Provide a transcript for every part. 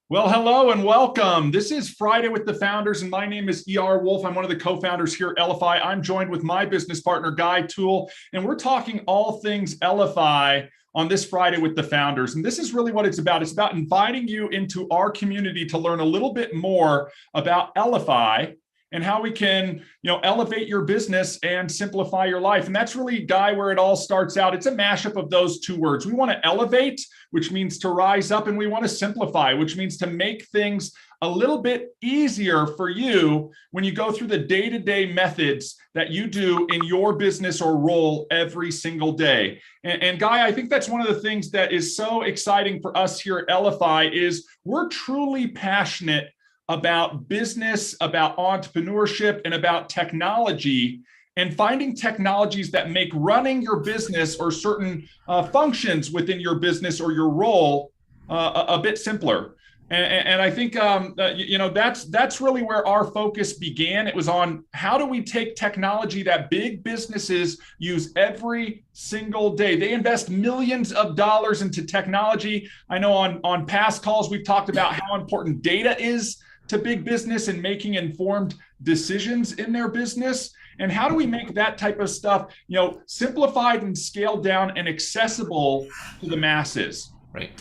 Well, hello and welcome. This is Friday with the Founders, and my name is E.R. Wolf. I'm one of the co-founders here at Elify. I'm joined with my business partner, Guy Toole, and we're talking all things Elify on this Friday with the Founders. And this is really what it's about. It's about inviting you into our community to learn a little bit more about Elify and how we can, elevate your business and simplify your life. And that's really, Guy, where it all starts out. It's a mashup of those two words. We want to elevate, which means to rise up, and we want to simplify, which means to make things a little bit easier for you when you go through the day-to-day methods that you do in your business or role every single day. And Guy, I think that's one of the things that is so exciting for us here at Elify is we're truly passionate about business, about entrepreneurship, and about technology, and finding technologies that make running your business or certain functions within your business or your role a bit simpler. And I think that's really where our focus began. It was on how do we take technology that big businesses use every single day. They invest millions of dollars into technology. I know on past calls we've talked about how important data is to big business and making informed decisions in their business. And how do we make that type of stuff, simplified and scaled down and accessible to the masses? Right.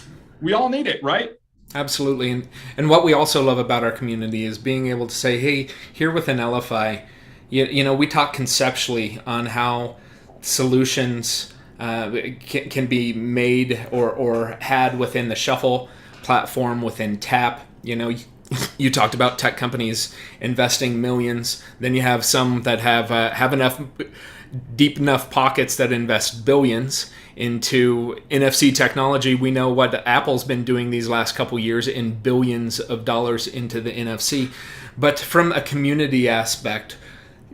We all need it, right? Absolutely. And what we also love about our community is being able to say, hey, here within Elify, we talk conceptually on how solutions can be made or had within the Shuffle platform, within Tap. You talked about tech companies investing millions. Then you have some that have enough deep enough pockets that invest billions into NFC technology. We know what Apple's been doing these last couple years in billions of dollars into the NFC. But from a community aspect,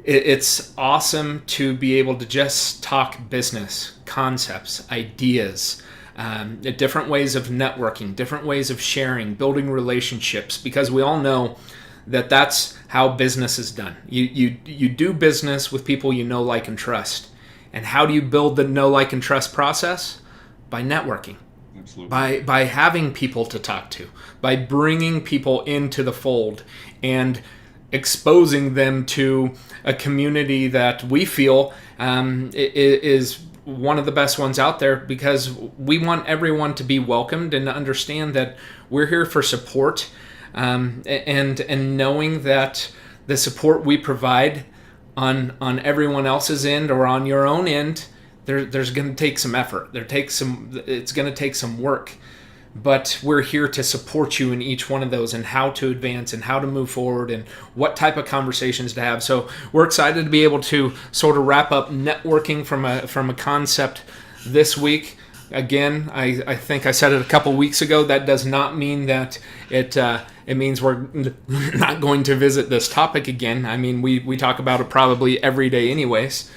it's awesome to be able to just talk business, concepts, ideas, different ways of networking, different ways of sharing, building relationships, because we all know that that's how business is done. You do business with people you know, like, and trust. And how do you build the know, like, and trust process? By networking. Absolutely. By having people to talk to, by bringing people into the fold and exposing them to a community that we feel is one of the best ones out there, because we want everyone to be welcomed and to understand that we're here for support, and knowing that the support we provide on everyone else's end or on your own end, there's going to take some effort. It's going to take some work, but we're here to support you in each one of those and how to advance and how to move forward and what type of conversations to have. So we're excited to be able to sort of wrap up networking from a concept this week. Again, I think I said it a couple weeks ago. That does not mean that it means we're not going to visit this topic again. I mean, we talk about it probably every day anyways.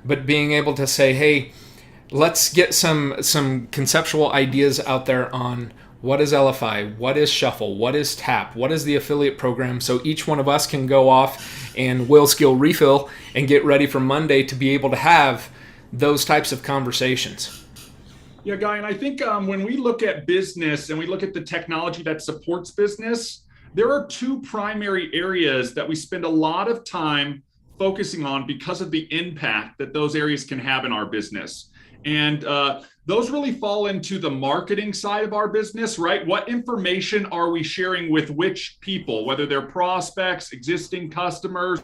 But being able to say, hey, let's get some conceptual ideas out there on what is Elify, what is Shuffle, what is Tap, what is the affiliate program, so each one of us can go off and will skill refill and get ready for Monday to be able to have those types of conversations. Yeah, Guy, and I think when we look at business and we look at the technology that supports business, there are two primary areas that we spend a lot of time focusing on because of the impact that those areas can have in our business. And those really fall into the marketing side of our business, right? What information are we sharing with which people, whether they're prospects, existing customers,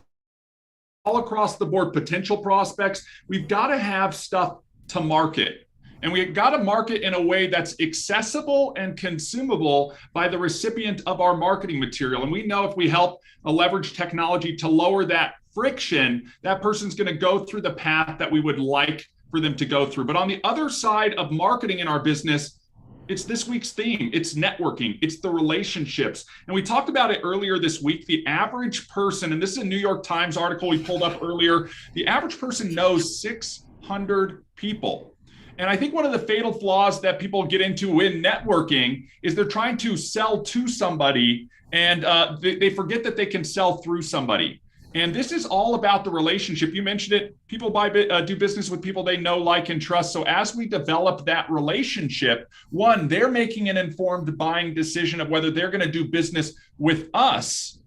all across the board, potential prospects? We've got to have stuff to market. And we've got to market in a way that's accessible and consumable by the recipient of our marketing material. And we know if we help leverage technology to lower that friction, that person's going to go through the path that we would like for them to go through. But on the other side of marketing in our business, it's this week's theme. It's networking. It's the relationships. And we talked about it earlier this week. The average person, and this is a New York Times article we pulled up earlier, the average person knows 600 people. And I think one of the fatal flaws that people get into in networking is they're trying to sell to somebody, and they forget that they can sell through somebody. And this is all about the relationship. You mentioned it. People do business with people they know, like, and trust. So as we develop that relationship, one, they're making an informed buying decision of whether they're going to do business with us.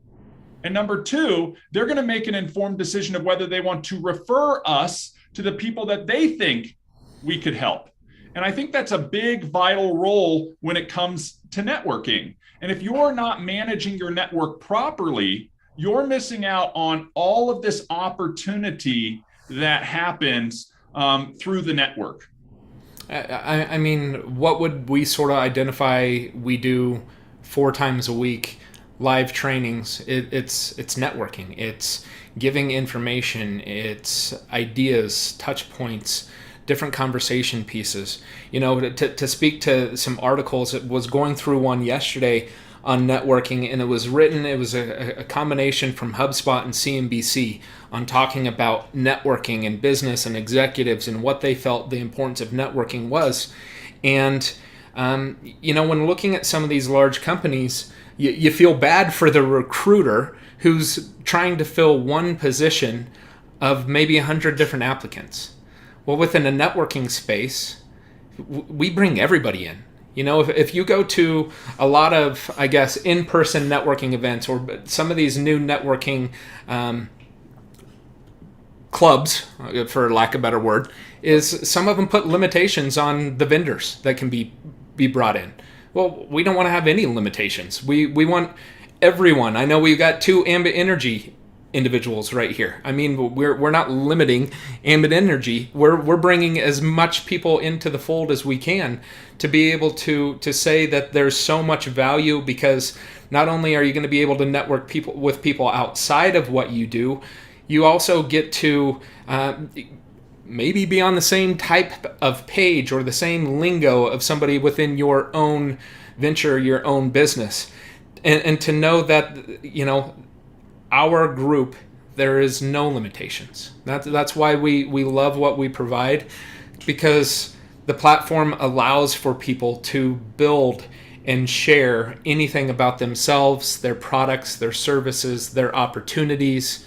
And number two, they're going to make an informed decision of whether they want to refer us to the people that they think we could help. And I think that's a big, vital role when it comes to networking. And if you're not managing your network properly, you're missing out on all of this opportunity that happens through the network. I mean, what would we sort of identify we do 4 times a week? Live trainings. It's networking. It's giving information. It's ideas, touch points, different conversation pieces. You know, to speak to some articles, it was going through one yesterday on networking, and it was a combination from HubSpot and CNBC on talking about networking and business and executives and what they felt the importance of networking was. And you know, when looking at some of these large companies, you feel bad for the recruiter who's trying to fill one position of maybe 100 different applicants. Well, within a networking space, we bring everybody in. You know, if you go to a lot of, I guess, in-person networking events or some of these new networking clubs, for lack of a better word, is some of them put limitations on the vendors that can be brought in. Well, we don't want to have any limitations. We want everyone. I know we've got 2 Ambit Energy individuals right here. I mean, we're not limiting Ambit Energy. We're bringing as much people into the fold as we can to be able to say that there's so much value, because not only are you going to be able to network with people outside of what you do, you also get to maybe be on the same type of page or the same lingo of somebody within your own venture, your own business. And to know that, you know, our group, there is no limitations. That's why we love what we provide, because the platform allows for people to build and share anything about themselves, their products, their services, their opportunities.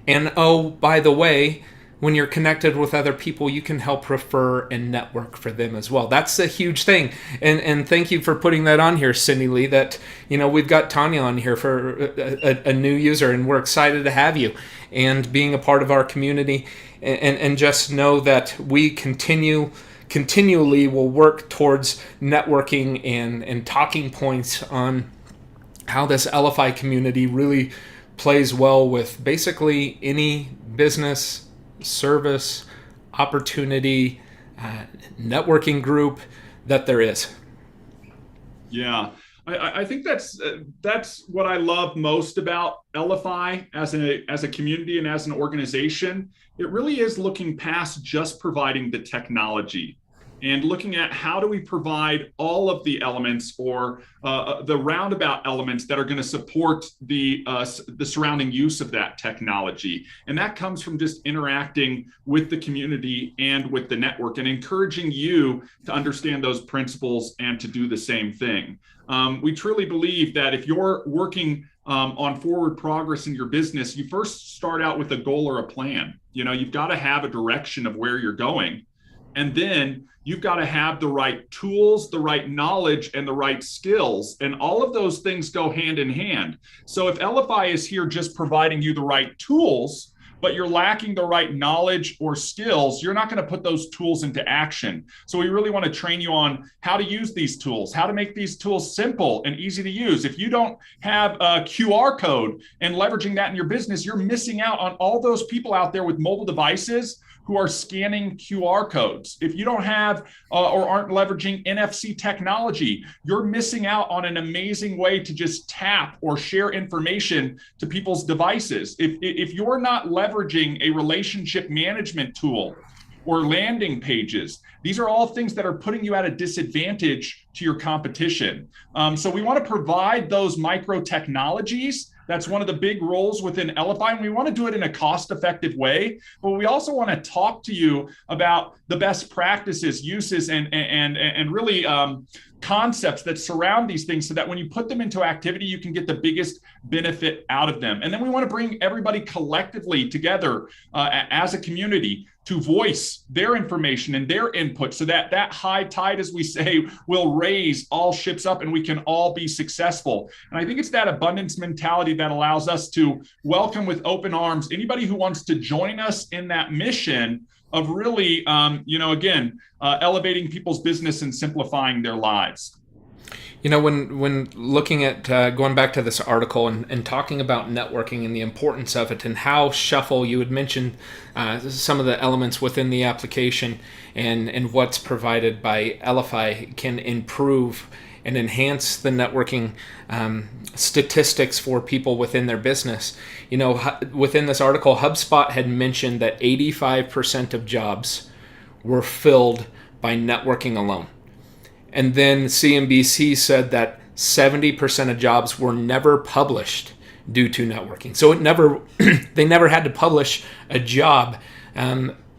And oh, by the way, when you're connected with other people, you can help refer and network for them as well. That's a huge thing. And thank you for putting that on here, Cindy Lee, that, you know, we've got Tanya on here for a new user, and we're excited to have you and being a part of our community. And just know that we continually will work towards networking and talking points on how this Elify community really plays well with basically any business, service, opportunity, networking group that there is. Yeah, I think that's what I love most about Elify as a community and as an organization. It really is looking past just providing the technology and looking at how do we provide all of the elements, or the roundabout elements that are going to support the surrounding use of that technology. And that comes from just interacting with the community and with the network, and encouraging you to understand those principles and to do the same thing. We truly believe that if you're working on forward progress in your business, you first start out with a goal or a plan. You know, you've got to have a direction of where you're going. And then you've got to have the right tools, the right knowledge, and the right skills. And all of those things go hand in hand. So if Elify is here just providing you the right tools, but you're lacking the right knowledge or skills, you're not going to put those tools into action. So we really want to train you on how to use these tools, how to make these tools simple and easy to use. If you don't have a QR code and leveraging that in your business, you're missing out on all those people out there with mobile devices who are scanning QR codes. If you don't have or aren't leveraging NFC technology, you're missing out on an amazing way to just tap or share information to people's devices. If you're not leveraging a relationship management tool or landing pages, these are all things that are putting you at a disadvantage to your competition. So we want to provide those micro technologies. That's one of the big roles within Elify, and we want to do it in a cost-effective way. But we also want to talk to you about the best practices, uses, and really concepts that surround these things, so that when you put them into activity, you can get the biggest benefit out of them. And then we want to bring everybody collectively together as a community to voice their information and their input, so that that high tide, as we say, will raise all ships up and we can all be successful. And I think it's that abundance mentality that allows us to welcome with open arms anybody who wants to join us in that mission of really, elevating people's business and simplifying their lives. When looking at going back to this article and talking about networking and the importance of it, and how Shuffle, you had mentioned some of the elements within the application and what's provided by Elify can improve and enhance the networking statistics for people within their business. Within this article, HubSpot had mentioned that 85% of jobs were filled by networking alone. And then CNBC said that 70% of jobs were never published due to networking. So they never had to publish a job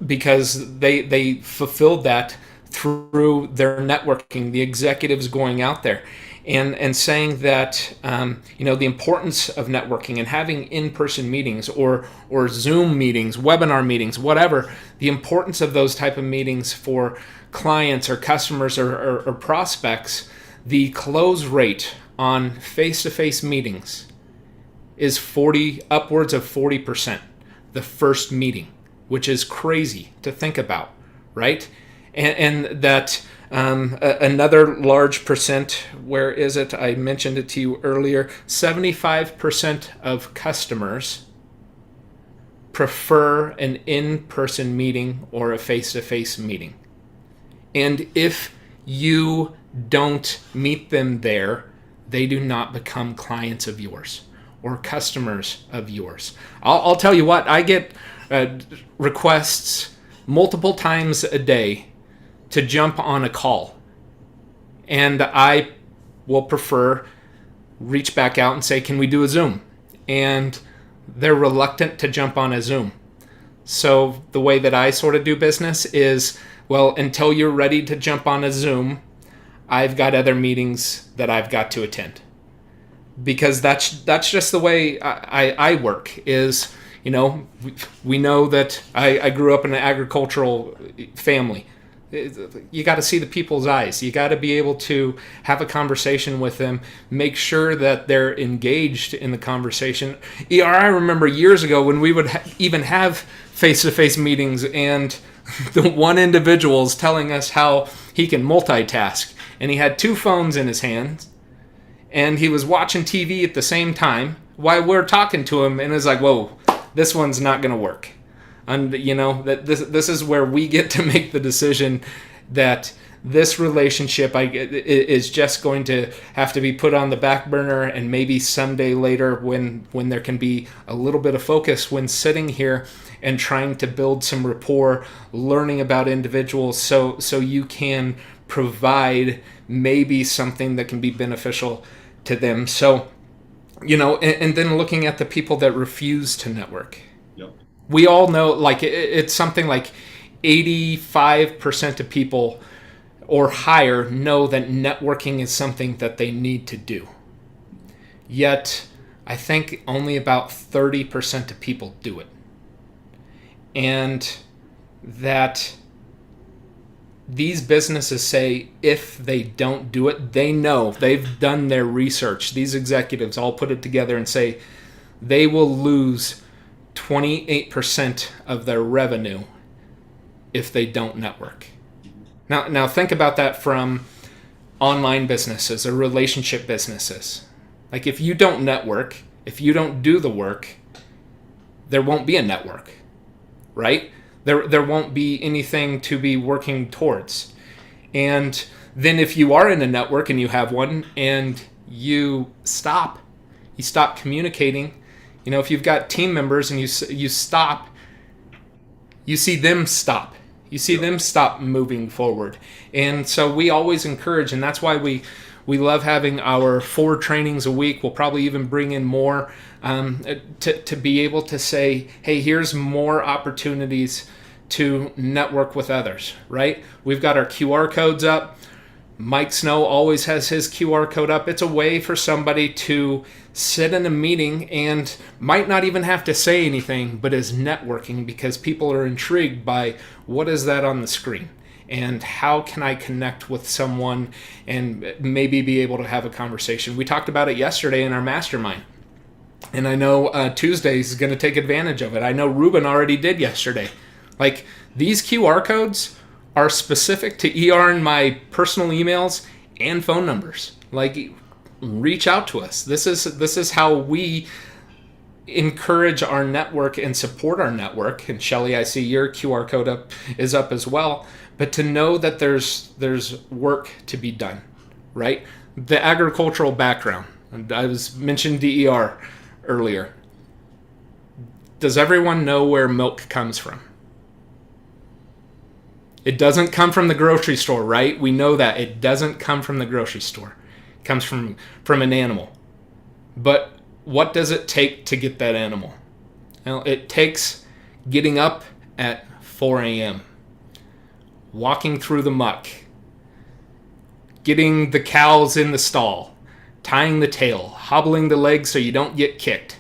because they fulfilled that through their networking, the executives going out there and saying that the importance of networking and having in-person meetings or Zoom meetings, webinar meetings, whatever, the importance of those type of meetings for clients or customers or prospects. The close rate on face-to-face meetings is upwards of 40% the first meeting, which is crazy to think about, right? And that another large percent, where is it? I mentioned it to you earlier, 75% of customers prefer an in-person meeting or a face-to-face meeting. And if you don't meet them there, they do not become clients of yours or customers of yours. I'll tell you what, I get requests multiple times a day to jump on a call. And I will prefer reach back out and say, can we do a Zoom? And they're reluctant to jump on a Zoom. So the way that I sort of do business is, well, until you're ready to jump on a Zoom, I've got other meetings that I've got to attend. Because that's just the way I work is, we know that I grew up in an agricultural family. You got to see the people's eyes. You got to be able to have a conversation with them, make sure that they're engaged in the conversation. I remember years ago when we would even have face-to-face meetings, and the one individual is telling us how he can multitask, and he had two phones in his hands, and he was watching TV at the same time while we're talking to him, and it's like, whoa, this one's not going to work. And that this is where we get to make the decision that this relationship is just going to have to be put on the back burner, and maybe someday later when there can be a little bit of focus when sitting here and trying to build some rapport, learning about individuals so you can provide maybe something that can be beneficial to them. So, and then looking at the people that refuse to network. We all know, like, it's something like 85% of people or higher know that networking is something that they need to do. Yet, I think only about 30% of people do it. And that these businesses say if they don't do it, they know, they've done their research. These executives all put it together and say they will lose 28% of their revenue if they don't network. Now think about that from online businesses or relationship businesses. Like, if you don't network, if you don't do the work, there won't be a network, right? There won't be anything to be working towards. And then if you are in a network and you have one and you stop communicating. If you've got team members and you stop, you see them stop. You see them stop moving forward. And so we always encourage, and that's why we love having our 4 trainings a week. We'll probably even bring in more to be able to say, hey, here's more opportunities to network with others, right? We've got our QR codes up. Mike Snow always has his QR code up. It's a way for somebody to sit in a meeting and might not even have to say anything, but is networking because people are intrigued by what is that on the screen and how can I connect with someone and maybe be able to have a conversation. We talked about it yesterday in our mastermind. And I know Tuesdays is going to take advantage of it. I know Ruben already did yesterday. Like, these QR codes are specific to ER and my personal emails and phone numbers. Like, reach out to us. This is how we encourage our network and support our network. And Shelly, I see your QR code is up as well. But to know that there's work to be done, right? The agricultural background. I was mentioned DER earlier. Does everyone know where milk comes from? It doesn't come from the grocery store, right? We know that. It doesn't come from the grocery store. It comes from an animal. But what does it take to get that animal? Well, it takes getting up at 4 a.m., walking through the muck, getting the cows in the stall, tying the tail, hobbling the legs so you don't get kicked,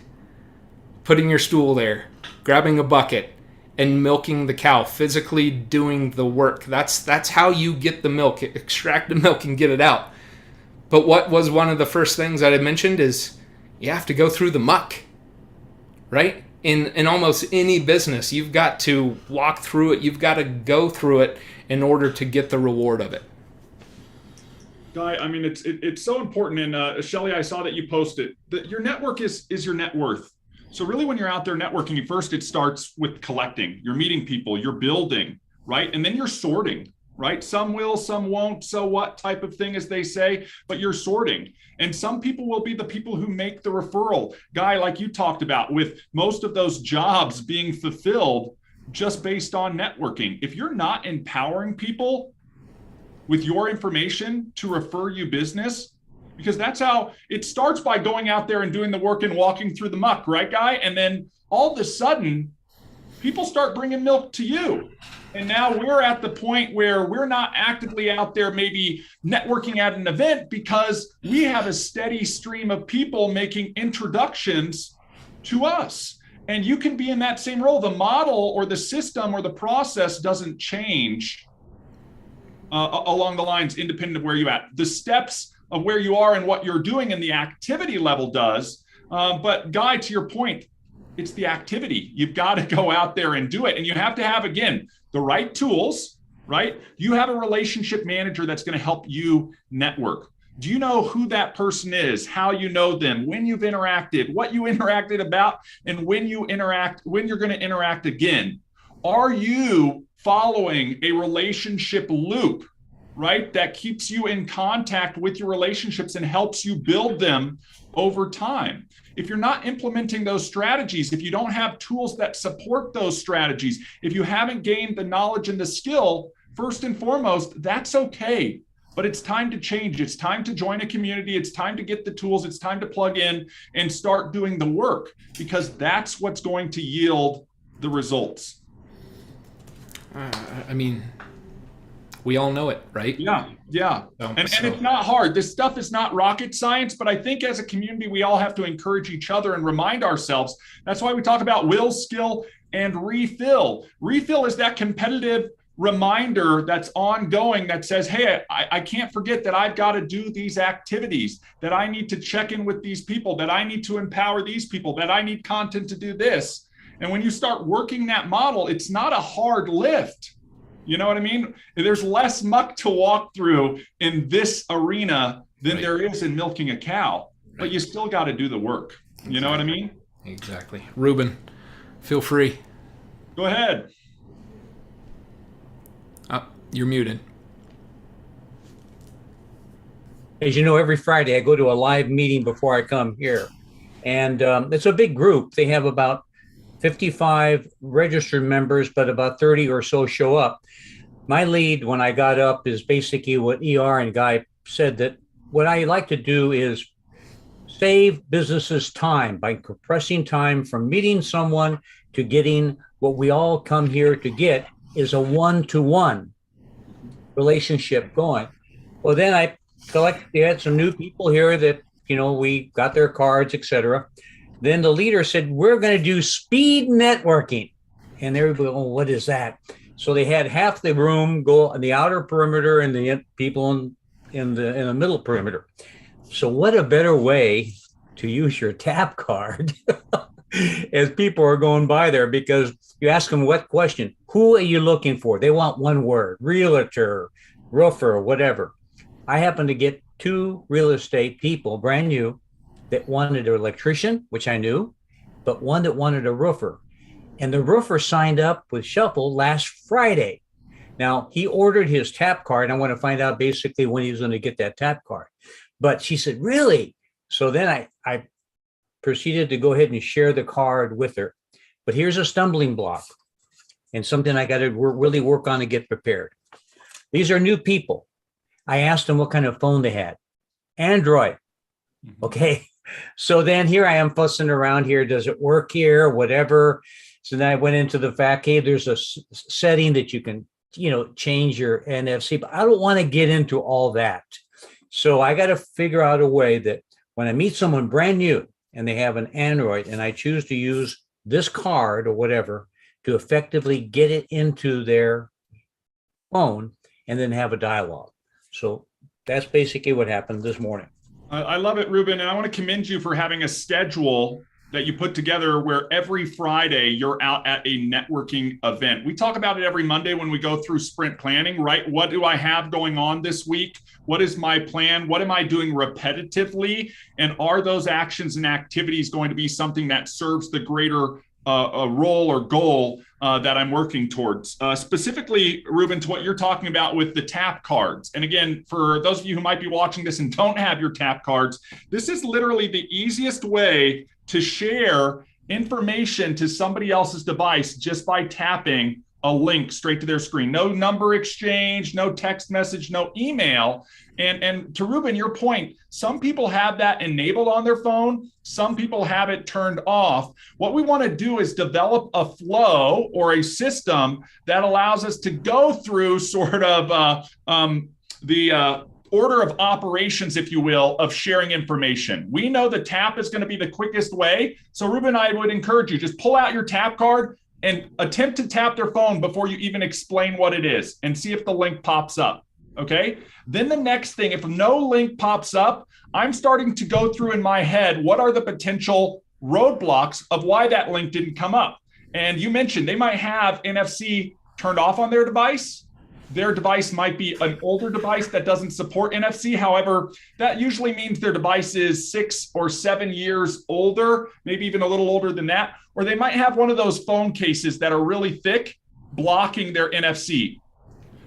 putting your stool there, grabbing a bucket, and milking the cow, physically doing the work. That's how you get the milk, extract the milk and get it out. But what was one of the first things that I mentioned is you have to go through the muck, right? In almost any business, you've got to walk through it. You've got to go through it in order to get the reward of it. Guy, I mean, it's so important. And Shelly, I saw that you posted that your network is your net worth. So really, when you're out there networking, first it starts with collecting. You're meeting people, you're building, right? And then you're sorting, right? Some will, some won't. So what type of thing, as they say, but you're sorting. And some people will be the people who make the referral. Guy, like you talked about, with most of those jobs being fulfilled just based on networking. If you're not empowering people with your information to refer you business, because that's how it starts, by going out there and doing the work and walking through the muck, right, Guy? And then all of a sudden, people start bringing milk to you. And now we're at the point where we're not actively out there maybe networking at an event because we have a steady stream of people making introductions to us. And you can be in that same role. The model or the system or the process doesn't change along the lines independent of where you're at. The steps of where you are and what you're doing and the activity level does. But Guy, to your point, it's the activity. You've got to go out there and do it. And you have to have, again, the right tools, right? You have a relationship manager that's going to help you network. Do you know who that person is, how you know them, when you've interacted, what you interacted about, and when you're going to interact again? Are you following a relationship loop, right? That keeps you in contact with your relationships and helps you build them over time. If you're not implementing those strategies, if you don't have tools that support those strategies, if you haven't gained the knowledge and the skill, first and foremost, that's okay. But it's time to change. It's time to join a community. It's time to get the tools. It's time to plug in and start doing the work, because that's what's going to yield the results. I mean, we all know it, right? Yeah. And it's not hard. This stuff is not rocket science, but I think as a community, we all have to encourage each other and remind ourselves. That's why we talk about will, skill, and refill. Refill is that competitive reminder that's ongoing that says, hey, I can't forget that I've got to do these activities, that I need to check in with these people, that I need to empower these people, that I need content to do this. And when you start working that model, it's not a hard lift. You know what I mean? There's less muck to walk through in this arena than there is in milking a cow, but you still got to do the work. You know what I mean? Exactly. Ruben, feel free. Go ahead. You're muted. As you know, every Friday I go to a live meeting before I come here. And it's a big group. They have about 55 registered members, but about 30 or so show up. My lead when I got up is basically what ER and Guy said, that what I like to do is save businesses time by compressing time from meeting someone to getting what we all come here to get is a one-to-one relationship going. Well, then they had some new people here that, we got their cards, etc. Then the leader said, we're going to do speed networking. And everybody, oh, what is that? So they had half the room go on the outer perimeter and the people in the middle perimeter. So what a better way to use your tap card as people are going by there, because you ask them what question, who are you looking for? They want one word, realtor, roofer, whatever. I happen to get 2 real estate people, brand new, that wanted an electrician, which I knew, but one that wanted a roofer. And the roofer signed up with Shuffle last Friday. Now, he ordered his tap card. I want to find out basically when he's going to get that tap card. But she said, really? So then I proceeded to go ahead and share the card with her. But here's a stumbling block and something I got to really work on to get prepared. These are new people. I asked them what kind of phone they had. Android. Okay. So then here I am fussing around here. Does it work here? Whatever. So then I went into the fact, hey, there's a setting that you can, change your NFC, but I don't want to get into all that. So I got to figure out a way that when I meet someone brand new and they have an Android and I choose to use this card or whatever to effectively get it into their phone and then have a dialogue. So that's basically what happened this morning. I love it, Ruben. And I want to commend you for having a schedule that you put together where every Friday you're out at a networking event. We talk about it every Monday when we go through sprint planning, right? What do I have going on this week? What is my plan? What am I doing repetitively? And are those actions and activities going to be something that serves the greater role or goal that I'm working towards? Specifically, Ruben, to what you're talking about with the tap cards. And again, for those of you who might be watching this and don't have your tap cards, this is literally the easiest way to share information to somebody else's device just by tapping a link straight to their screen. No number exchange, no text message, no email. And to Ruben, your point, some people have that enabled on their phone. Some people have it turned off. What we want to do is develop a flow or a system that allows us to go through sort of the order of operations, if you will, of sharing information. We know the tap is going to be the quickest way. So Ruben, I would encourage you, just pull out your tap card and attempt to tap their phone before you even explain what it is and see if the link pops up. Okay. Then the next thing, if no link pops up, I'm starting to go through in my head, what are the potential roadblocks of why that link didn't come up? And you mentioned they might have NFC turned off on their device. Their device might be an older device that doesn't support NFC. However, that usually means their device is 6 or 7 years older, maybe even a little older than that. Or they might have one of those phone cases that are really thick, blocking their NFC.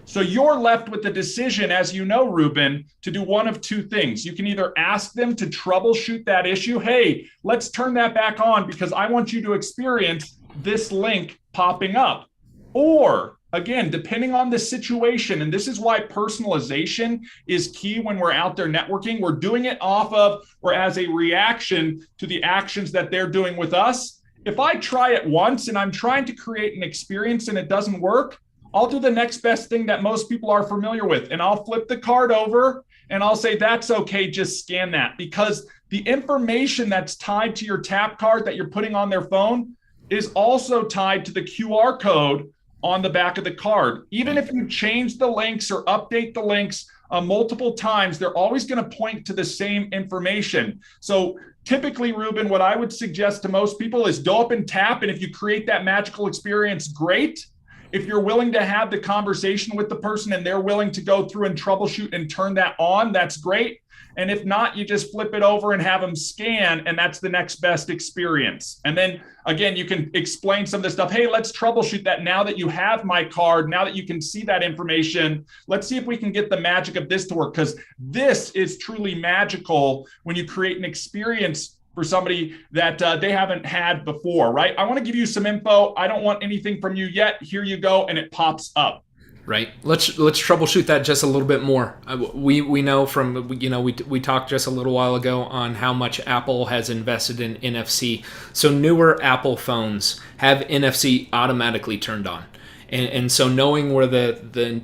So you're left with the decision, as you know, Ruben, to do one of two things. You can either ask them to troubleshoot that issue. Hey, let's turn that back on because I want you to experience this link popping up. Or again, depending on the situation, and this is why personalization is key when we're out there networking. We're doing it off of or as a reaction to the actions that they're doing with us. If I try it once and I'm trying to create an experience and it doesn't work, I'll do the next best thing that most people are familiar with. And I'll flip the card over and I'll say, that's okay, just scan that. Because the information that's tied to your tap card that you're putting on their phone is also tied to the QR code on the back of the card. Even if you change the links or update the links multiple times, they're always going to point to the same information. So typically, Ruben, what I would suggest to most people is go up and tap. And if you create that magical experience, great. If you're willing to have the conversation with the person and they're willing to go through and troubleshoot and turn that on, that's great. And if not, you just flip it over and have them scan, and that's the next best experience. And then again, you can explain some of the stuff. Hey, let's troubleshoot that now that you have my card, now that you can see that information. Let's see if we can get the magic of this to work, because this is truly magical when you create an experience for somebody that they haven't had before, right? I want to give you some info. I don't want anything from you yet. Here you go. And it pops up. Right. Let's troubleshoot that just a little bit more. We know from we talked just a little while ago on how much Apple has invested in NFC. So newer Apple phones have NFC automatically turned on, and so knowing where the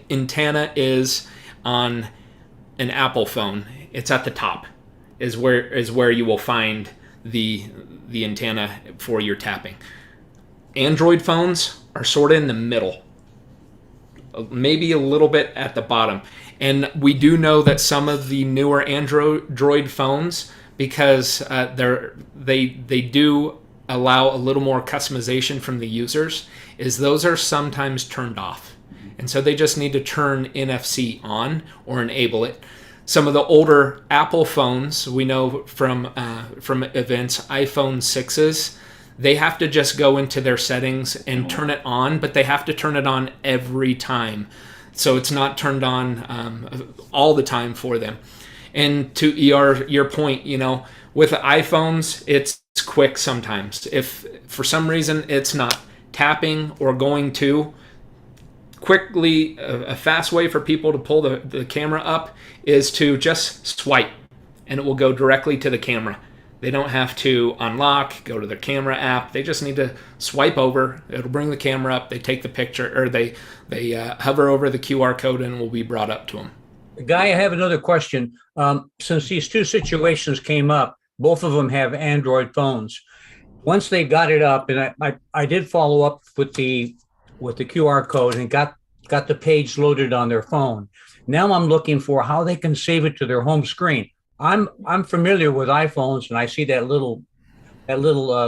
antenna is on an Apple phone, it's at the top, is where you will find the antenna for your tapping. Android phones are sort of in the middle, maybe a little bit at the bottom. And we do know that some of the newer Android phones, because they do allow a little more customization from the users, is those are sometimes turned off. And so they just need to turn NFC on or enable it. Some of the older Apple phones, we know from events, iPhone 6s, they have to just go into their settings and turn it on, but they have to turn it on every time. So it's not turned on all the time for them. And to your point, with iPhones, it's quick sometimes. If for some reason it's not tapping or going to, quickly, a fast way for people to pull the camera up is to just swipe, and it will go directly to the camera. They don't have to unlock, go to their camera app. They just need to swipe over. It'll bring the camera up. They take the picture, or they hover over the QR code, and it will be brought up to them. Guy, I have another question. Since these two situations came up, both of them have Android phones. Once they got it up, and I did follow up with the QR code and got the page loaded on their phone. Now I'm looking for how they can save it to their home screen. I'm familiar with iPhones, and I see that little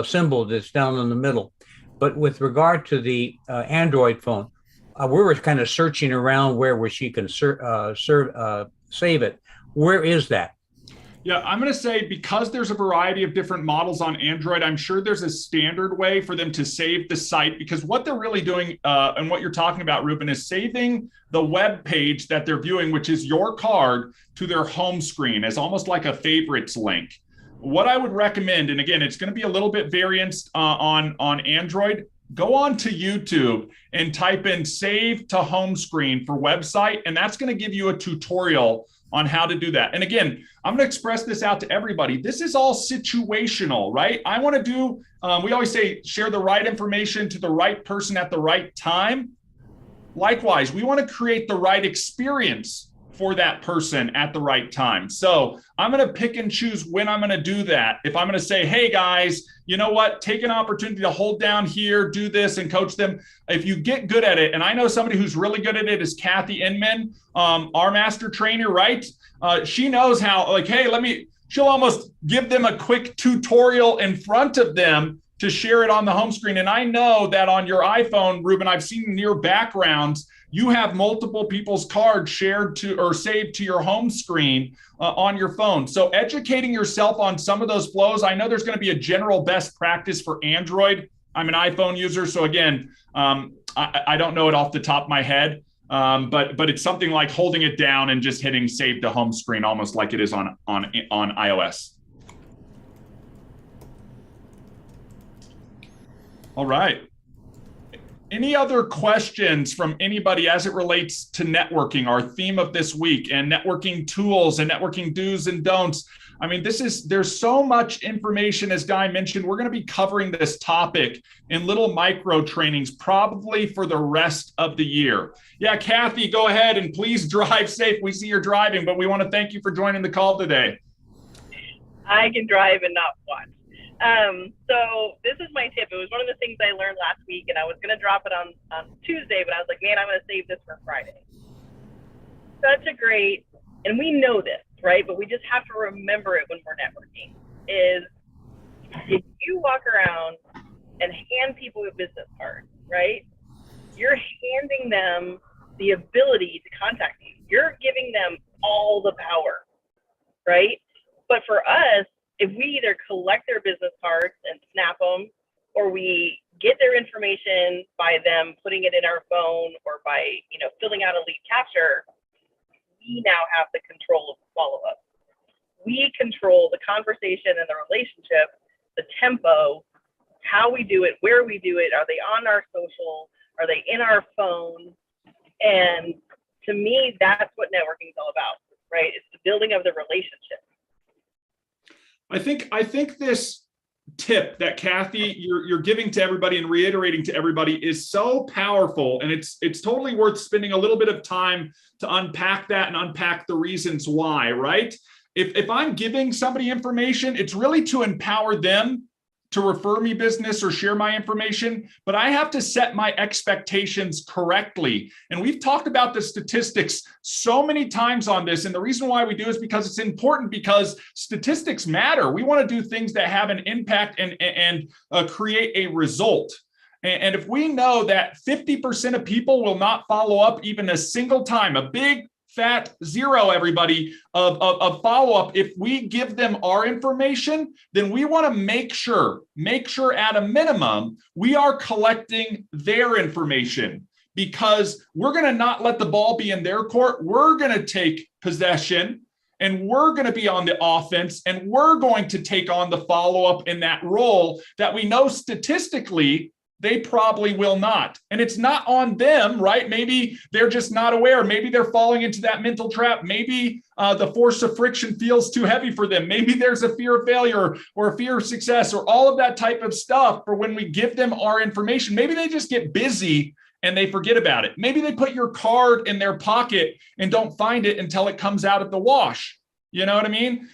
symbol that's down in the middle. But with regard to the Android phone, we were kind of searching around where she can save it. Where is that? Yeah, I'm going to say, because there's a variety of different models on Android, I'm sure there's a standard way for them to save the site, because what they're really doing, and what you're talking about, Ruben, is saving the web page that they're viewing, which is your card, to their home screen as almost like a favorites link. What I would recommend, and again, it's going to be a little bit variance on Android, go on to YouTube and type in save to home screen for website, and that's going to give you a tutorial on how to do that. And again, I'm going to express this out to everybody. This is all situational, right? I want to do, we always say, share the right information to the right person at the right time. Likewise, we want to create the right experience for that person at the right time. So I'm going to pick and choose when I'm going to do that. If I'm going to say, hey guys, you know what, take an opportunity to hold down here, do this, and coach them. If you get good at it, and I know somebody who's really good at it is Kathy Inman, our master trainer, right? She knows how, like, hey, she'll almost give them a quick tutorial in front of them to share it on the home screen. And I know that on your iPhone, Ruben, I've seen near backgrounds, you have multiple people's cards shared to or saved to your home screen on your phone. So educating yourself on some of those flows. I know there's going to be a general best practice for Android. I'm an iPhone user, so again, I don't know it off the top of my head, but it's something like holding it down and just hitting save to home screen, almost like it is on iOS. All right. Any other questions from anybody as it relates to networking, our theme of this week, and networking tools and networking do's and don'ts? I mean, there's so much information, as Guy mentioned. We're going to be covering this topic in little micro trainings, probably for the rest of the year. Yeah, Kathy, go ahead and please drive safe. We see you're driving, but we want to thank you for joining the call today. I can drive and not watch. So this is my tip. It was one of the things I learned last week, and I was going to drop it on Tuesday, but I was like, man, I'm going to save this for Friday. Such a great, and we know this, right? But we just have to remember it when we're networking, is if you walk around and hand people a business card, right? You're handing them the ability to contact you. You're giving them all the power, right? But for us, if we either collect their business cards and snap them, or we get their information by them putting it in our phone, or by filling out a lead capture, we now have the control of the follow-up. we control the conversation and the relationship, the tempo, how we do it, where we do it. Are they on our social? Are they in our phone? And to me, that's what networking is all about, right? It's the building of the relationship. I think this tip that Kathy you're giving to everybody and reiterating to everybody is so powerful, and it's totally worth spending a little bit of time to unpack that and unpack the reasons why, right? If I'm giving somebody information, it's really to empower them to refer me business or share my information, but I have to set my expectations correctly. And we've talked about the statistics so many times on this. And the reason why we do is because it's important, because statistics matter. We want to do things that have an impact and create a result. And if we know that 50% of people will not follow up even a single time, a big fat zero, everybody, of follow-up, if we give them our information, then we want to make sure at a minimum, we are collecting their information, because we're going to not let the ball be in their court. We're going to take possession, and we're going to be on the offense, and we're going to take on the follow-up in that role that we know statistically they probably will not. And it's not on them, right? Maybe they're just not aware. Maybe they're falling into that mental trap. Maybe the force of friction feels too heavy for them. Maybe there's a fear of failure or a fear of success or all of that type of stuff for when we give them our information. Maybe they just get busy and they forget about it. Maybe they put your card in their pocket and don't find it until it comes out at the wash. You know what I mean?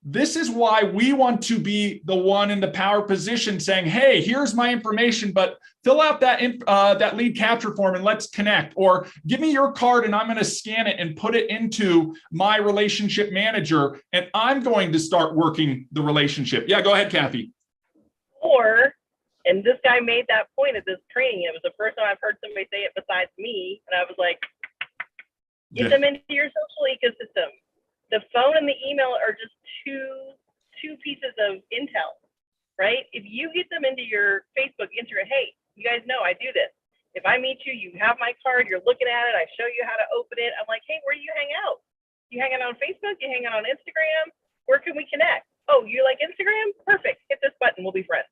This is why we want to be the one in the power position saying, hey, here's my information, but fill out that lead capture form and let's connect. Or give me your card and I'm going to scan it and put it into my relationship manager, and I'm going to start working the relationship. Yeah, go ahead, Kathy. Or, and this guy made that point at this training. It was the first time I've heard somebody say it besides me. And I was like, get them into your social ecosystem. The phone and the email are just two pieces of intel, right? If you get them into your Facebook, hey, you guys know I do this. If I meet you, you have my card, you're looking at it, I show you how to open it. I'm like, hey, where do you hang out? You hanging out on Facebook? You hanging out on Instagram? Where can we connect? Oh, you like Instagram? Perfect. Hit this button. We'll be friends.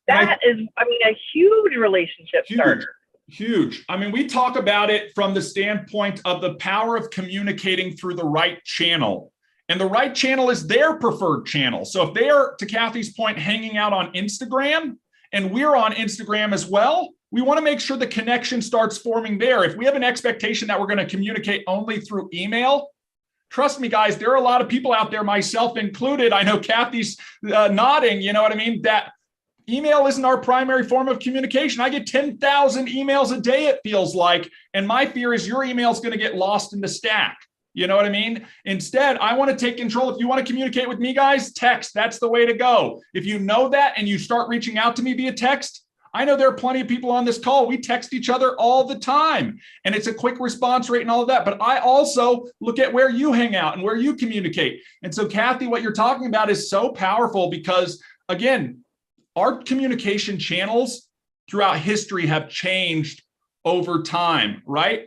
That is, a huge relationship starter. Huge. I mean, we talk about it from the standpoint of the power of communicating through the right channel. And the right channel is their preferred channel. So if they are, to Kathy's point, hanging out on Instagram and we're on Instagram as well, we want to make sure the connection starts forming there. If we have an expectation that we're going to communicate only through email, trust me, guys, there are a lot of people out there, myself included. I know Kathy's nodding, you know what I mean? That email isn't our primary form of communication. I get 10,000 emails a day, it feels like. And my fear is your email is going to get lost in the stack. You know what I mean? Instead, I want to take control. If you want to communicate with me, guys, text. That's the way to go. If you know that and you start reaching out to me via text, I know there are plenty of people on this call. We text each other all the time, and it's a quick response rate and all of that. But I also look at where you hang out and where you communicate. And so, Kathy, what you're talking about is so powerful because, again, our communication channels throughout history have changed over time, right?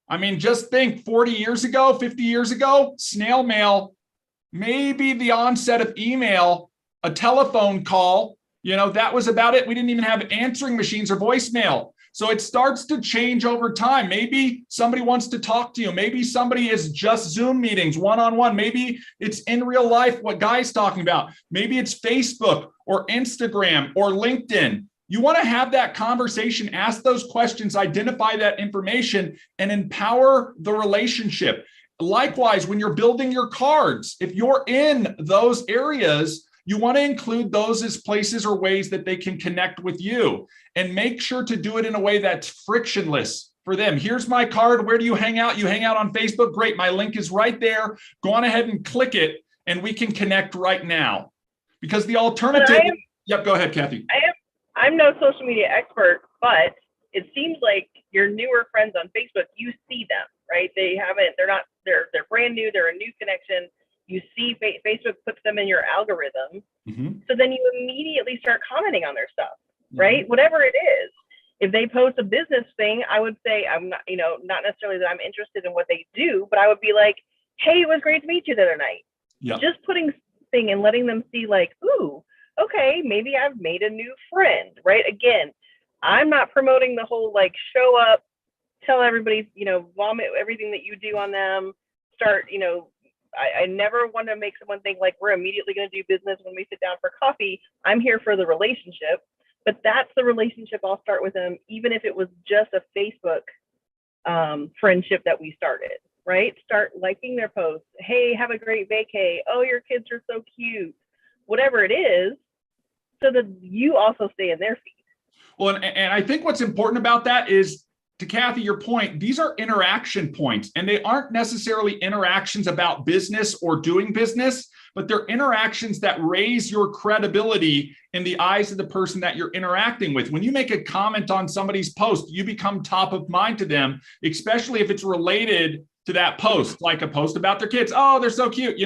I mean, just think 40 years ago, 50 years ago, snail mail, maybe the onset of email, a telephone call, that was about it. We didn't even have answering machines or voicemail. So it starts to change over time. Maybe somebody wants to talk to you. Maybe somebody is just Zoom meetings, one-on-one. Maybe it's in real life, what Guy's talking about. Maybe it's Facebook or Instagram or LinkedIn. You want to have that conversation, ask those questions, identify that information, and empower the relationship. Likewise, when you're building your cards, if you're in those areas, you want to include those as places or ways that they can connect with you, and make sure to do it in a way that's frictionless for them. Here's my card. Where do you hang out? You hang out on Facebook? Great. My link is right there. Go on ahead and click it, and we can connect right now. Because the alternative... Yep, go ahead, Kathy. I'm no social media expert, but it seems like your newer friends on Facebook, you see them, right? They're brand new. They're a new connection. You see Facebook puts them in your algorithm. Mm-hmm. So then you immediately start commenting on their stuff, right? Mm-hmm. Whatever it is. If they post a business thing, I would say, I'm not, not necessarily that I'm interested in what they do, but I would be like, hey, it was great to meet you the other night. Yep. Just putting thing and letting them see like, ooh, okay, maybe I've made a new friend, right? Again, I'm not promoting the whole like show up, tell everybody, vomit everything that you do on them, start, I never want to make someone think like we're immediately going to do business when we sit down for coffee. I'm here for the relationship, but that's the relationship I'll start with them, even if it was just a Facebook friendship that we started, right? Start liking their posts. Hey, have a great vacay. Oh, your kids are so cute. Whatever it is, so that you also stay in their feed. Well, and I think what's important about that is, to Kathy, your point, these are interaction points, and they aren't necessarily interactions about business or doing business, but they're interactions that raise your credibility in the eyes of the person that you're interacting with. When you make a comment on somebody's post, you become top of mind to them, especially if it's related to that post, like a post about their kids. Oh, they're so cute,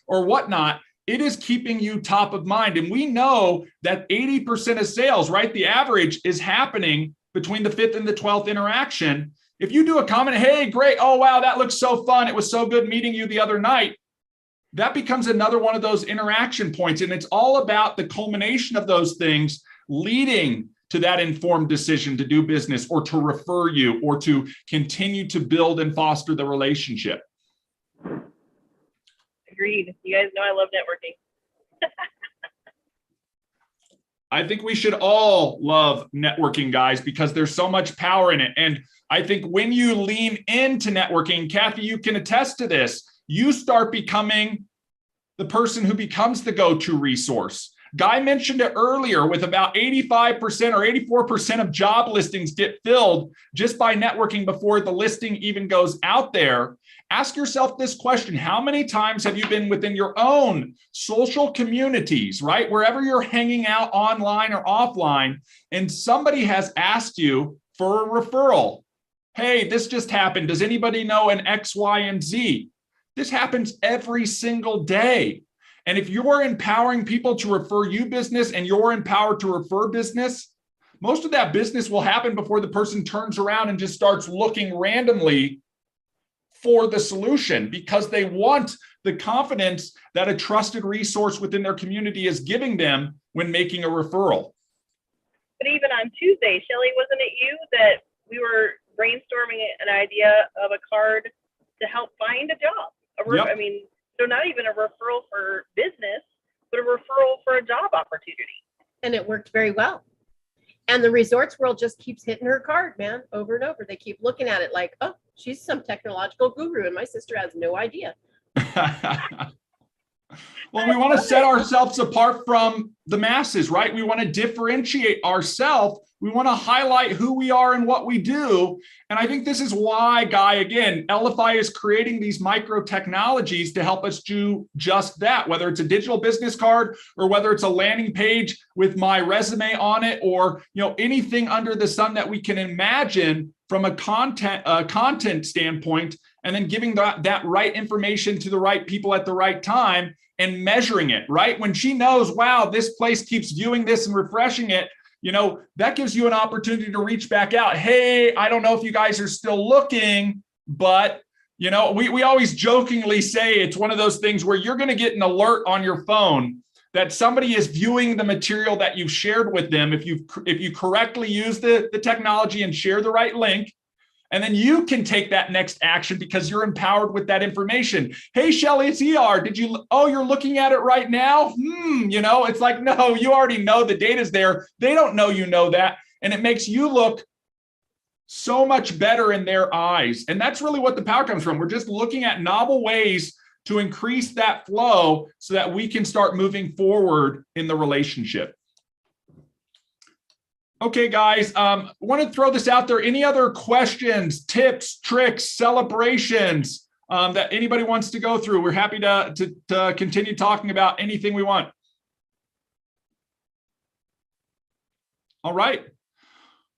or whatnot. It is keeping you top of mind. And we know that 80% of sales, right? The average is happening between the 5th and the 12th interaction. If you do a comment, hey, great. Oh, wow, that looks so fun. It was so good meeting you the other night. That becomes another one of those interaction points. And it's all about the culmination of those things leading to that informed decision to do business or to refer you or to continue to build and foster the relationship. Agreed. You guys know I love networking. I think we should all love networking, guys, because there's so much power in it. And I think when you lean into networking, Kathy, you can attest to this, you start becoming the person who becomes the go-to resource. Guy mentioned it earlier, with about 85% or 84% of job listings get filled just by networking before the listing even goes out there. Ask yourself this question: how many times have you been within your own social communities, right? Wherever you're hanging out online or offline, and somebody has asked you for a referral. Hey, this just happened. Does anybody know an X, Y, and Z? This happens every single day. And if you're empowering people to refer you business and you're empowered to refer business, most of that business will happen before the person turns around and just starts looking randomly for the solution, because they want the confidence that a trusted resource within their community is giving them when making a referral. But even on Tuesday, Shelly, wasn't it you that we were brainstorming an idea of a card to help find a job? Yep. I mean, so not even a referral for business, but a referral for a job opportunity. And it worked very well. And the resorts world just keeps hitting her card, man, over and over. They keep looking at it like, oh, she's some technological guru, and my sister has no idea. Well, we want to set ourselves apart from the masses, right? We want to differentiate ourselves. We want to highlight who we are and what we do. And I think this is why, Guy, again, Elify is creating these micro technologies to help us do just that, whether it's a digital business card or whether it's a landing page with my resume on it, or anything under the sun that we can imagine from a content standpoint, and then giving that right information to the right people at the right time and measuring it, right? When she knows, wow, this place keeps viewing this and refreshing it, that gives you an opportunity to reach back out. Hey, I don't know if you guys are still looking, but we always jokingly say it's one of those things where you're going to get an alert on your phone that somebody is viewing the material that you've shared with them. If you correctly use the technology and share the right link, and then you can take that next action because you're empowered with that information. Hey, Shelly, it's ER. You're looking at it right now? It's like, no, you already know the data's there. They don't know you know that. And it makes you look so much better in their eyes. And that's really what the power comes from. We're just looking at novel ways to increase that flow so that we can start moving forward in the relationship. Okay, guys, want to throw this out there. Any other questions, tips, tricks, celebrations that anybody wants to go through? We're happy to continue talking about anything we want. All right.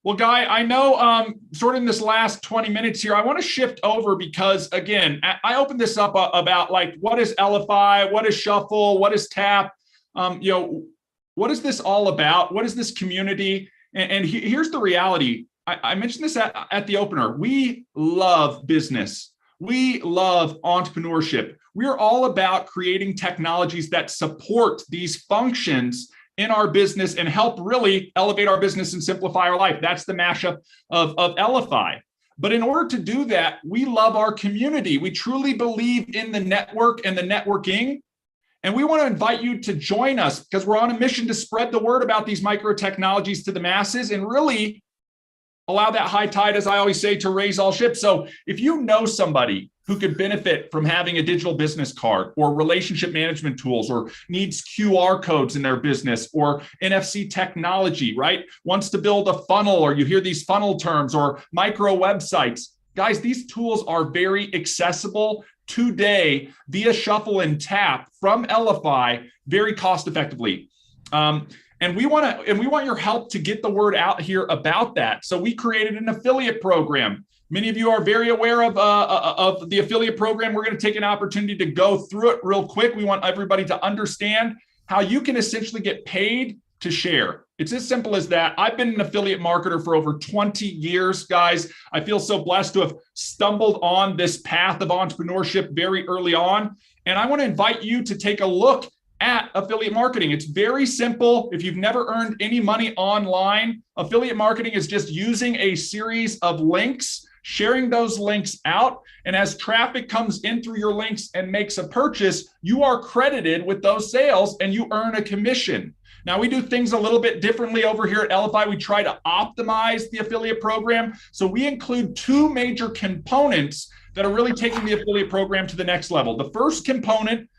Well, Guy, I know sort of in this last 20 minutes here, I want to shift over because, again, I opened this up about like, what is Elify? What is Shuffle? What is Tap? What is this all about? What is this community? And here's the reality. I mentioned this at the opener. We love business. We love entrepreneurship. We're all about creating technologies that support these functions in our business and help really elevate our business and simplify our life. That's the mashup of Elify. But in order to do that, we love our community. We truly believe in the network and the networking. And we want to invite you to join us because we're on a mission to spread the word about these micro technologies to the masses and really allow that high tide, as I always say, to raise all ships. So if you know somebody who could benefit from having a digital business card or relationship management tools or needs QR codes in their business or NFC technology, right? Wants to build a funnel, or you hear these funnel terms, or micro websites. Guys, these tools are very accessible today via Shuffle and Tap from Elify very cost effectively. And we want your help to get the word out here about that. So we created an affiliate program. Many of you are very aware of the affiliate program. We're going to take an opportunity to go through it real quick. We want everybody to understand how you can essentially get paid to share. It's as simple as that. I've been an affiliate marketer for over 20 years, guys. I feel so blessed to have stumbled on this path of entrepreneurship very early on. And I want to invite you to take a look at affiliate marketing. It's very simple. If you've never earned any money online, affiliate marketing is just using a series of links, sharing those links out. And as traffic comes in through your links and makes a purchase, you are credited with those sales and you earn a commission. Now, we do things a little bit differently over here at Elify. We try to optimize the affiliate program. So we include two major components that are really taking the affiliate program to the next level. The first component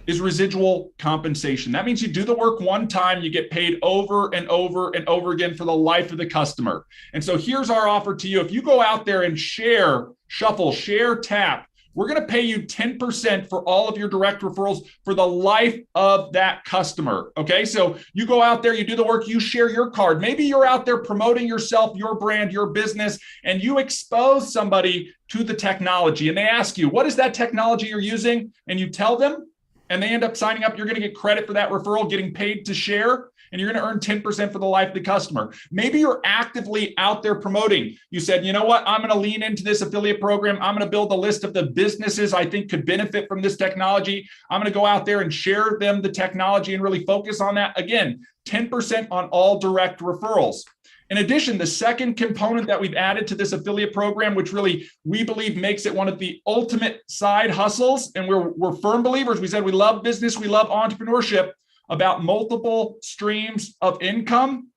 is residual compensation. That means you do the work one time, you get paid over and over and over again for the life of the customer. And so here's our offer to you. If you go out there and share, Shuffle, share, Tap, we're going to pay you 10% for all of your direct referrals for the life of that customer. Okay, so you go out there, you do the work, you share your card. Maybe you're out there promoting yourself, your brand, your business, and you expose somebody to the technology. And they ask you, what is that technology you're using? And you tell them, and they end up signing up. You're going to get credit for that referral, getting paid to share, and you're going to earn 10% for the life of the customer. Maybe you're actively out there promoting. You said, you know what? I'm going to lean into this affiliate program. I'm going to build a list of the businesses I think could benefit from this technology. I'm going to go out there and share them the technology and really focus on that. Again, 10% on all direct referrals. In addition, the second component that we've added to this affiliate program, which really we believe makes it one of the ultimate side hustles, and we're firm believers. We said we love business, we love entrepreneurship, about multiple streams of income,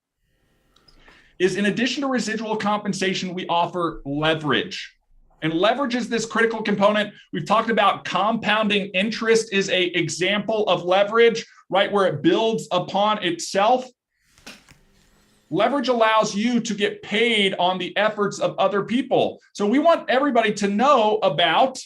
is in addition to residual compensation, we offer leverage. And leverage is this critical component. We've talked about compounding interest is an example of leverage, right, where it builds upon itself. Leverage allows you to get paid on the efforts of other people. So we want everybody to know about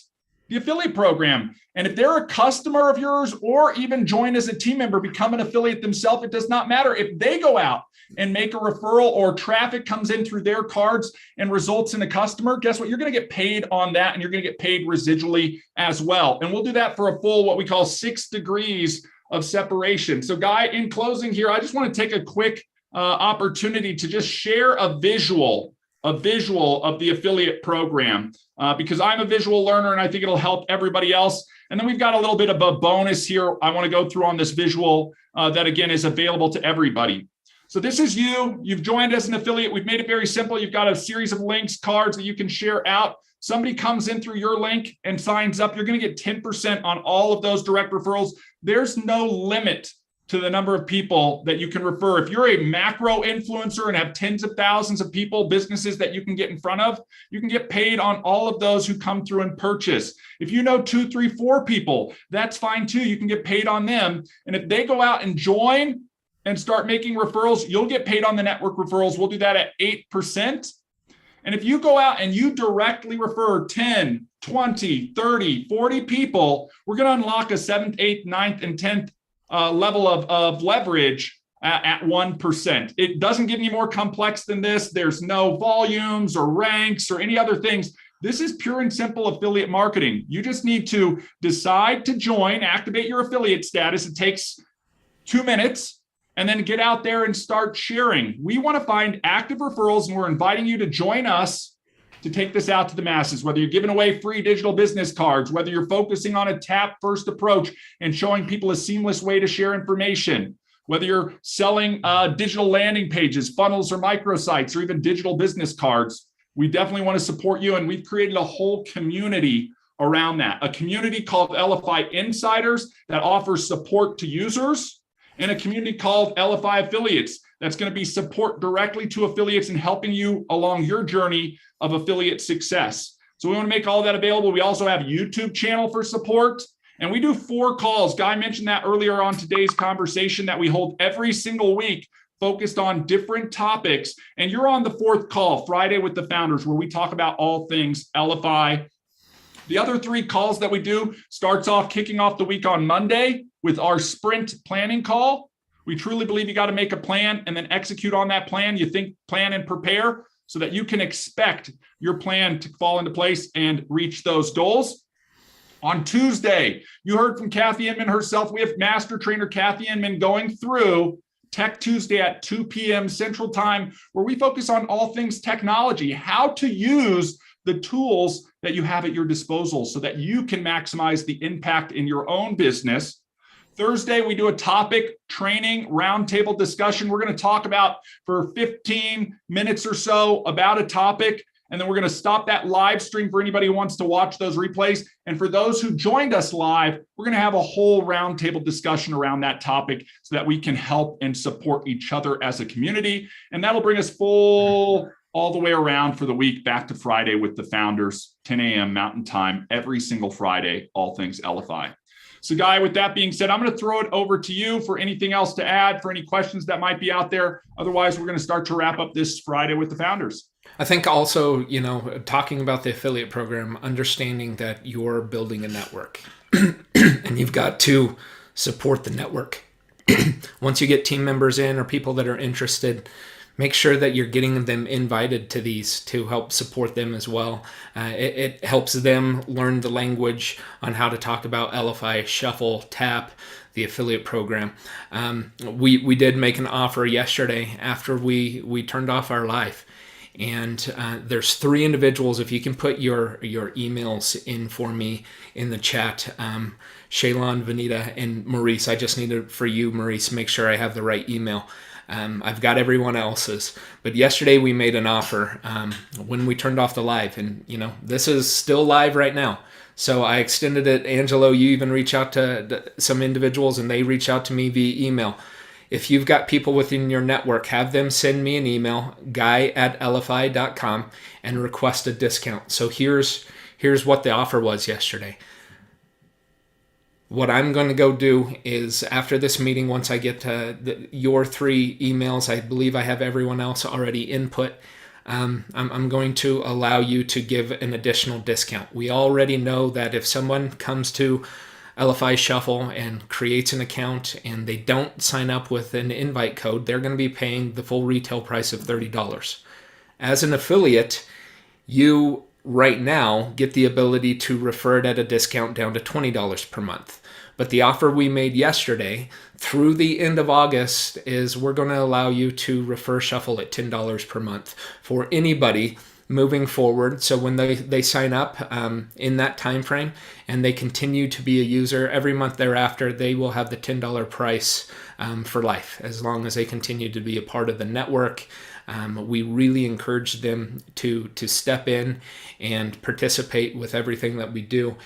the affiliate program. And if they're a customer of yours or even join as a team member, become an affiliate themselves, it does not matter. If they go out and make a referral or traffic comes in through their cards and results in a customer, guess what? You're going to get paid on that, and you're going to get paid residually as well. And we'll do that for a full, what we call 6 degrees of separation. So Guy, in closing here, I just want to take a quick opportunity to just share a visual of the affiliate program because I'm a visual learner and I think it'll help everybody else. And then we've got a little bit of a bonus here I want to go through on this visual that again is available to everybody. So this is you. You've joined as an affiliate. We've made it very simple. You've got a series of links, cards that you can share out. Somebody comes in through your link and signs up. You're going to get 10% on all of those direct referrals. There's no limit to the number of people that you can refer. If you're a macro influencer and have tens of thousands of people, businesses that you can get in front of, you can get paid on all of those who come through and purchase. If you know 2, 3, 4 people, that's fine too. You can get paid on them. And if they go out and join and start making referrals, you'll get paid on the network referrals. We'll do that at 8%. And if you go out and you directly refer 10, 20, 30, 40 people, we're going to unlock a 7th, 8th, 9th, and 10th level of leverage at 1%. It doesn't get any more complex than this. There's no volumes or ranks or any other things. This is pure and simple affiliate marketing. You just need to decide to join, activate your affiliate status. It takes 2 minutes, and then get out there and start sharing. We want to find active referrals, and we're inviting you to join us to take this out to the masses, whether you're giving away free digital business cards, whether you're focusing on a tap first approach and showing people a seamless way to share information, whether you're selling digital landing pages, funnels, or microsites, or even digital business cards. We definitely want to support you. And we've created a whole community around that, a community called Elify Insiders that offers support to users, and a community called Elify Affiliates that's going to be support directly to affiliates and helping you along your journey of affiliate success. So we want to make all that available. We also have a YouTube channel for support, and we do 4 calls. Guy mentioned that earlier on today's conversation that we hold every single week, focused on different topics. And you're on the 4th call, Friday with the Founders, where we talk about all things Elify. The other 3 calls that we do starts off kicking off the week on Monday with our sprint planning call. We truly believe you got to make a plan and then execute on that plan. You think, plan, and prepare so that you can expect your plan to fall into place and reach those goals. On Tuesday, you heard from Kathy Inman herself. We have Master Trainer Kathy Inman going through Tech Tuesday at 2 p.m. Central Time, where we focus on all things technology, how to use the tools that you have at your disposal so that you can maximize the impact in your own business. Thursday, we do a topic training roundtable discussion. We're going to talk about for 15 minutes or so about a topic, and then we're going to stop that live stream for anybody who wants to watch those replays. And for those who joined us live, we're going to have a whole roundtable discussion around that topic so that we can help and support each other as a community. And that'll bring us full all the way around for the week back to Friday with the Founders, 10 a.m. Mountain Time, every single Friday, all things Elify. So Guy, with that being said, I'm going to throw it over to you for anything else to add, for any questions that might be out there. Otherwise, we're going to start to wrap up this Friday with the Founders. I think also, talking about the affiliate program, understanding that you're building a network and you've got to support the network. Once you get team members in or people that are interested, make sure that you're getting them invited to these to help support them as well. It helps them learn the language on how to talk about Elify, Shuffle, Tap, the affiliate program. We did make an offer yesterday after we turned off our live. And there's 3 individuals. If you can put your emails in for me in the chat, Shaylon, Vanita, and Maurice. I just need it for you, Maurice, make sure I have the right email. I've got everyone else's, but yesterday we made an offer when we turned off the live, and this is still live right now. So I extended it. Angelo, you even reach out to some individuals and they reach out to me via email. If you've got people within your network, have them send me an email, guy@elify.com, and request a discount. So here's what the offer was yesterday. What I'm going to go do is after this meeting, once I get your 3 emails, I believe I have everyone else already input. I'm going to allow you to give an additional discount. We already know that if someone comes to Elify Shuffle and creates an account and they don't sign up with an invite code, they're going to be paying the full retail price of $30. As an affiliate, you right now get the ability to refer it at a discount down to $20 per month. But the offer we made yesterday through the end of August is we're going to allow you to refer Shuffle at $10 per month for anybody moving forward. So when they sign up in that time frame and they continue to be a user, every month thereafter, they will have the $10 price for life, as long as they continue to be a part of the network. We really encourage them to step in and participate with everything that we do,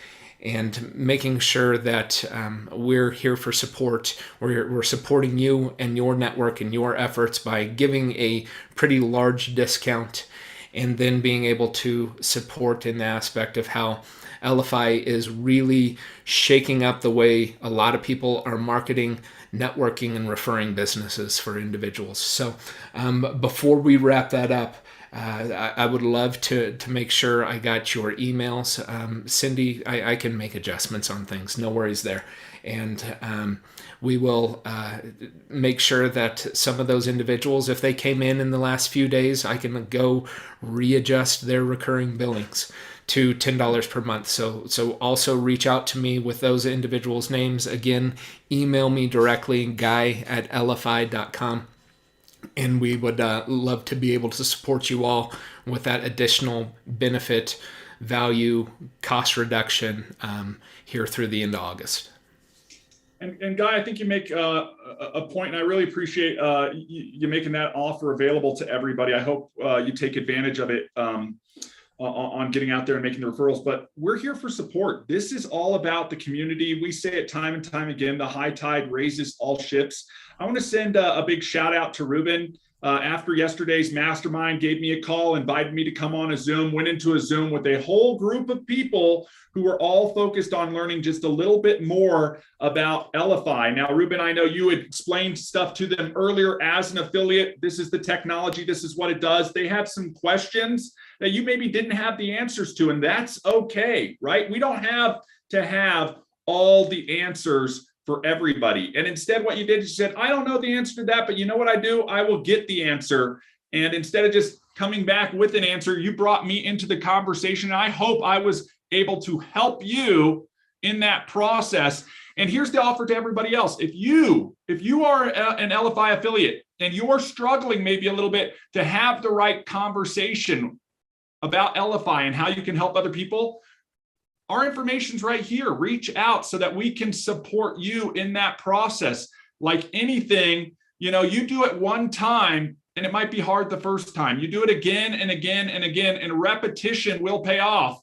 and making sure that we're here for support. We're supporting you and your network and your efforts by giving a pretty large discount, and then being able to support in the aspect of how Elify is really shaking up the way a lot of people are marketing, networking, and referring businesses for individuals. So before we wrap that up, I would love to make sure I got your emails. Cindy, I can make adjustments on things. No worries there. And we will make sure that some of those individuals, if they came in the last few days, I can go readjust their recurring billings to $10 per month. So also reach out to me with those individuals' names. Again, email me directly, guy@elify.com. And we would love to be able to support you all with that additional benefit, value, cost reduction here through the end of August. And Guy, I think you make a point, and I really appreciate you making that offer available to everybody. I hope you take advantage of it on getting out there and making the referrals. But we're here for support. This is all about the community. We say it time and time again, the high tide raises all ships. I want to send a big shout out to Ruben. After yesterday's mastermind, gave me a call, invited me to come on a Zoom, went into a Zoom with a whole group of people who were all focused on learning just a little bit more about Elify. Now, Ruben, I know you had explained stuff to them earlier as an affiliate. This is the technology. This is what it does. They had some questions that you maybe didn't have the answers to, and that's okay, right? We don't have to have all the answers for everybody. And instead, what you did is you said, I don't know the answer to that, but you know what I do? I will get the answer. And instead of just coming back with an answer, you brought me into the conversation. And I hope I was able to help you in that process. And here's the offer to everybody else. If you are an Elify affiliate and you're struggling maybe a little bit to have the right conversation about Elify and how you can help other people, our information's right here. Reach out so that we can support you in that process. Like anything, you do it one time and it might be hard the first time. You do it again and again and again, and repetition will pay off.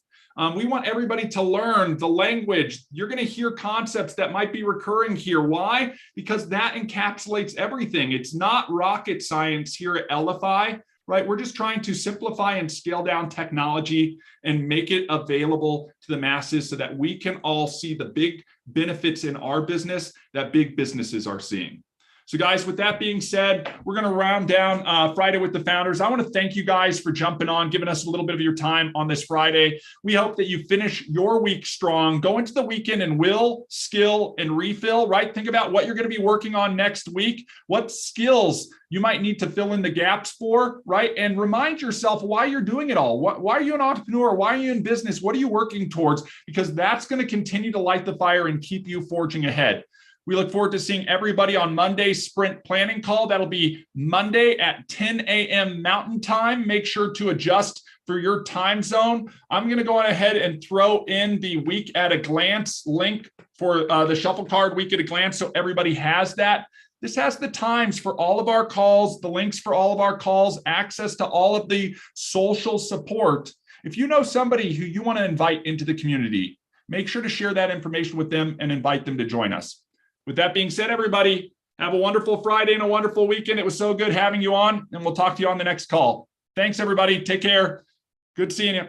We want everybody to learn the language. You're going to hear concepts that might be recurring here. Why? Because that encapsulates everything. It's not rocket science here at Elify. Right? We're just trying to simplify and scale down technology and make it available to the masses so that we can all see the big benefits in our business that big businesses are seeing. So guys, with that being said, we're going to round down Friday with the Founders. I want to thank you guys for jumping on, giving us a little bit of your time on this Friday. We hope that you finish your week strong, go into the weekend and will, skill, and refill, right? Think about what you're going to be working on next week, what skills you might need to fill in the gaps for, right? And remind yourself why you're doing it all. Why are you an entrepreneur? Why are you in business? What are you working towards? Because that's going to continue to light the fire and keep you forging ahead. We look forward to seeing everybody on Monday's sprint planning call. That'll be Monday at 10 a.m. Mountain Time. Make sure to adjust for your time zone. I'm going to go on ahead and throw in the week at a glance link for the shuffle card week at a glance so everybody has that. This has the times for all of our calls, the links for all of our calls, access to all of the social support. If you know somebody who you want to invite into the community, make sure to share that information with them and invite them to join us. With that being said, everybody, have a wonderful Friday and a wonderful weekend. It was so good having you on, and we'll talk to you on the next call. Thanks, everybody. Take care. Good seeing you.